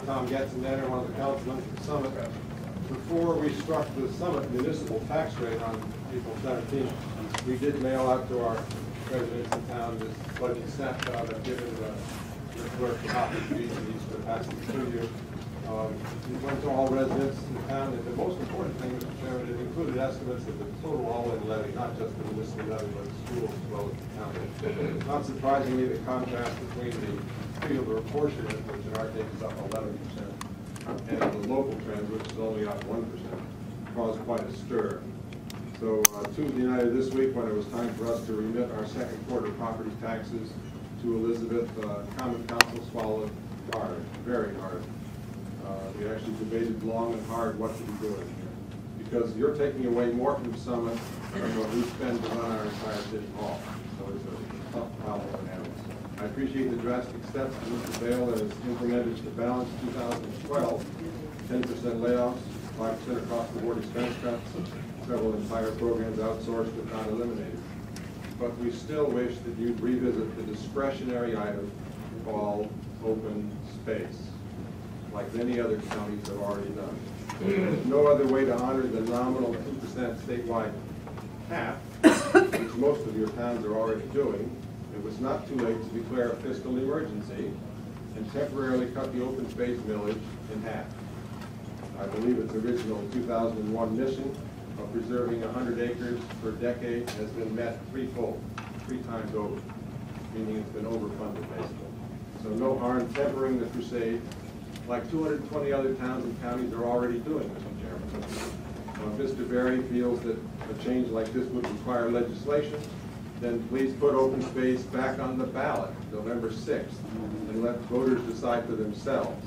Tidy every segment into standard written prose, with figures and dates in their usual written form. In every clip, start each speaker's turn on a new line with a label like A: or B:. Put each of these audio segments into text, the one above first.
A: Tom Getzendaner, one of the councilmen at the Summit. Before we struck the Summit municipal tax rate on April 17th, we did mail out to our residents in town this budget snapshot. I've given the clerk a copy of these, and he's going to pass them to you. We went to all residents in town, and the most important thing, Mr. Chairman, it included estimates of the total all-in levy, not just the municipal levy, but the schools as well as the county. Not surprisingly, the contrast between the field of apportionment, which in our case is up 11%, and the local trend, which is only up 1%, caused quite a stir. So Tuesday night of this week, when it was time for us to remit our second quarter property taxes to Elizabeth, Common Council swallowed hard, very hard. We actually debated long and hard what to be doing here, because you're taking away more from Summit than what we spend to run our entire city hall. So it's a tough problem to handle. I appreciate the drastic steps that Mr. Bale has implemented to balance 2012, 10% layoffs, 5% across the board expense cuts, several entire programs outsourced but not eliminated. But we still wish that you'd revisit the discretionary item called open space, like many other counties have already done. There's no other way to honor the nominal 2% statewide cap, which most of your towns are already doing. It was not too late to declare a fiscal emergency and temporarily cut the open space millage in half. I believe its original 2001 mission of preserving 100 acres per decade has been met threefold, 3 times over, meaning it's been overfunded basically. So no harm tempering the crusade, like 220 other towns and counties are already doing, Mr. Chairman. If Mr. Berry feels that a change like this would require legislation, then please put open space back on the ballot November 6th and let voters decide for themselves.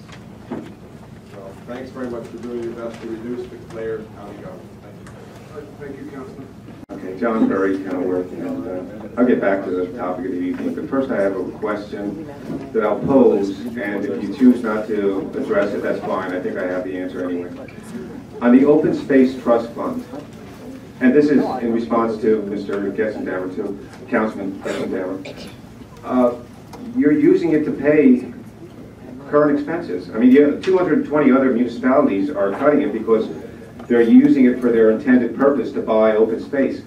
A: So thanks very much for doing your best to reduce the Clare County government. Thank you.
B: Thank you, Councilman.
C: Okay, John Berry, Kenilworth, and I'll get back to the topic of the evening, but first I have a question that I'll pose, and if you choose not to address it, that's fine. I think I have the answer anyway. On the Open Space Trust Fund, and this is in response to Mr. Getzendamer, to Councilman Getzendamer, you're using it to pay current expenses. I mean, 220 other municipalities are cutting it because they're using it for their intended purpose to buy open space.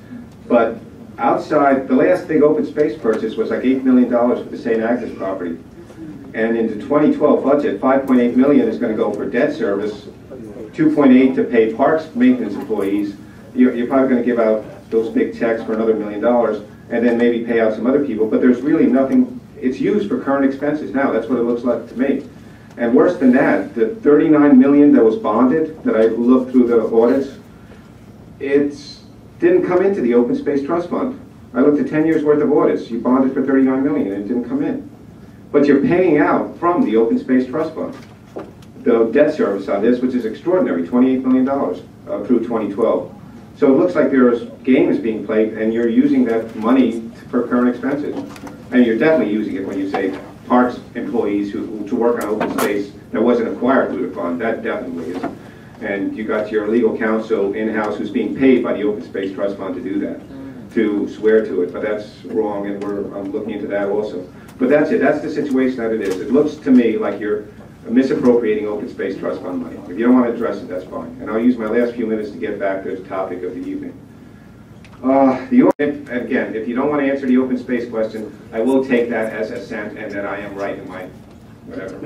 C: But outside, the last big open space purchase was like $8 million for the St. Agnes property. And in the 2012 budget, $5.8 million is going to go for debt service, $2.8 to pay parks maintenance employees. You're probably going to give out those big checks for another $1 million, and then maybe pay out some other people. But there's really nothing. It's used for current expenses now. That's what it looks like to me. And worse than that, the $39 million that was bonded, that I looked through the audits, it didn't come into the Open Space Trust Fund. I looked at 10 years worth of audits. You bonded for $39 million and it didn't come in. But you're paying out from the Open Space Trust Fund the debt service on this, which is extraordinary, $28 million through 2012. So it looks like there's games being played and you're using that money for current expenses. And you're definitely using it when you say parks employees who to work on open space that wasn't acquired through the fund. That definitely is. And you got your legal counsel in-house who's being paid by the Open Space Trust Fund to do that, to swear to it. But that's wrong, and I'm looking into that also. But that's it. That's the situation that it is. It looks to me like you're misappropriating Open Space Trust Fund money. If you don't want to address it, that's fine. And I'll use my last few minutes to get back to the topic of the evening. Again, if you don't want to answer the open space question, I will take that as assent and that I am right in my whatever.